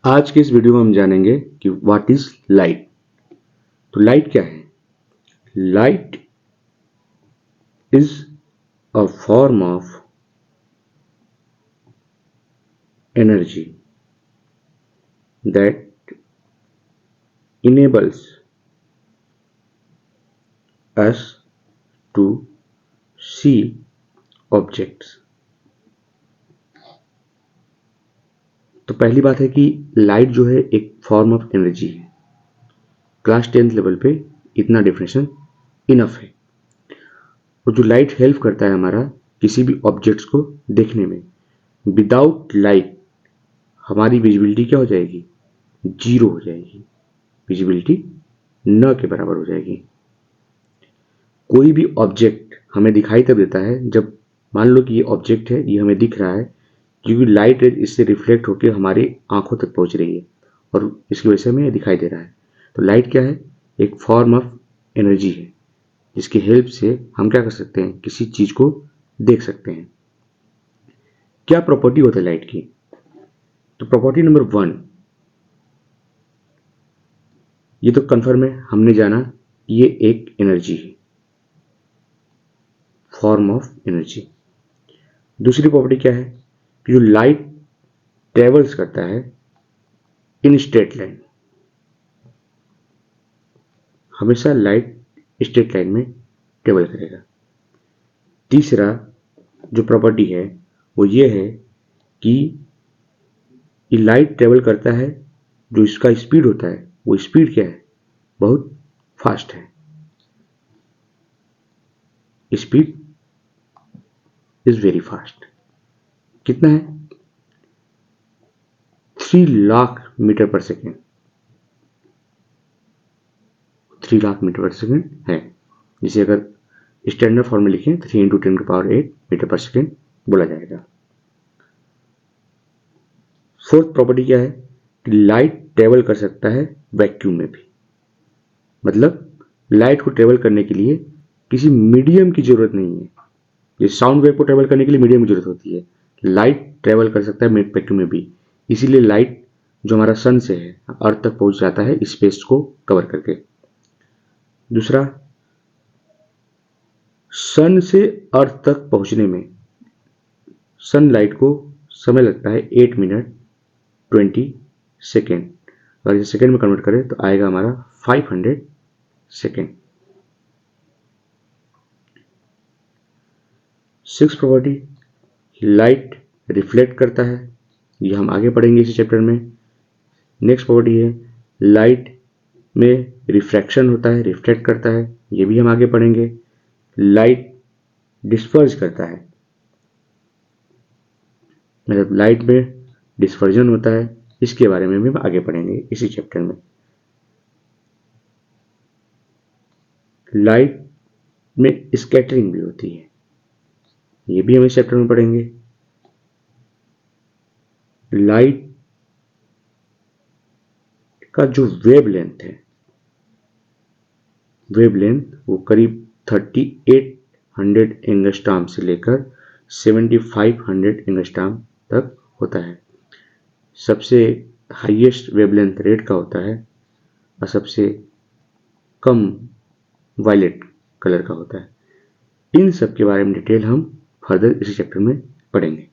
आज के इस वीडियो में हम जानेंगे कि व्हाट इज लाइट। तो लाइट क्या है? Light is a form of energy that enables us to see objects। तो पहली बात है कि लाइट जो है एक फॉर्म ऑफ एनर्जी है। क्लास 10th लेवल पे इतना डेफिनेशन इनफ है। और जो लाइट हेल्प करता है हमारा किसी भी ऑब्जेक्ट्स को देखने में। विदाउट लाइट हमारी विजिबिलिटी क्या हो जाएगी? जीरो हो जाएगी। विजिबिलिटी न के बराबर हो जाएगी। कोई भी ऑब्जेक्ट हमें दिखाई तब देता है जब मान लो कि ये ऑब्जेक्ट है, ये हमें दिख रहा है क्योंकि लाइट रेज इससे रिफ्लेक्ट होकर हमारी आंखों तक पहुंच रही है और इसकी वजह से हमें दिखाई दे रहा है। तो लाइट क्या है? एक फॉर्म ऑफ एनर्जी है जिसकी हेल्प से हम क्या कर सकते हैं? किसी चीज को देख सकते हैं। क्या प्रॉपर्टी होता है लाइट की? तो प्रॉपर्टी नंबर 1, ये तो कंफर्म है, हमने जाना ये एक एनर्जी है, फॉर्म ऑफ एनर्जी। दूसरी प्रॉपर्टी क्या है? कि जो लाइट ट्रेवल्स करता है इन स्ट्रेट लाइन। हमेशा लाइट स्ट्रेट लाइन में ट्रेवल करेगा। तीसरा जो प्रॉपर्टी है वो ये है कि ये लाइट ट्रेवल करता है, जो इसका स्पीड होता है वो स्पीड क्या है? बहुत फास्ट है। Speed is very fast. कितना है? 3 लाख मीटर पर सेकेंड। 3 लाख मीटर पर सेकेंड है, जिसे अगर स्टैंडर्ड फॉर्म में लिखें तो 3 इंटू 10⁸ मीटर पर सेकेंड बोला जाएगा। फोर्थ प्रॉपर्टी क्या है? कि लाइट ट्रेवल कर सकता है वैक्यूम में भी। मतलब लाइट को ट्रेवल करने के लिए किसी मीडियम की जरूरत नहीं है। ये साउंड वेव को ट्रेवल करने के लिए मीडियम की जरूरत होती है, लाइट ट्रेवल कर सकता है वैक्यूम में भी। इसीलिए लाइट जो हमारा सन से है अर्थ तक पहुंच जाता है स्पेस को कवर करके। दूसरा, सन से अर्थ तक पहुंचने में सनलाइट को समय लगता है 8 मिनट 20 सेकेंड। अगर इसे सेकेंड में कन्वर्ट करें तो आएगा हमारा 500 second. Six property, light reflect करता है, ये हम आगे पढ़ेंगे इसी चैप्टर में। नेक्स्ट प्रॉपर्टी है लाइट में रिफ्रैक्शन होता है, रिफ्लेक्ट करता है, ये भी हम आगे पढ़ेंगे। लाइट डिस्पर्ज करता है, मतलब लाइट में डिस्पर्जन होता है, इसके बारे में भी हम आगे पढ़ेंगे इसी चैप्टर में। लाइट में स्कैटरिंग भी होती है, ये भी हम इस चैप्टर में पढ़ेंगे। लाइट का जो वेवलेंथ है, वेवलेंथ वो करीब 3800 एंगस्ट्रॉम से लेकर 7500 एंगस्ट्रॉम तक होता है। सबसे हाईएस्ट वेवलेंथ रेड का होता है और सबसे कम वायलेट कलर का होता है। इन सब के बारे में डिटेल हम फर्दर इसी चैप्टर में पढ़ेंगे।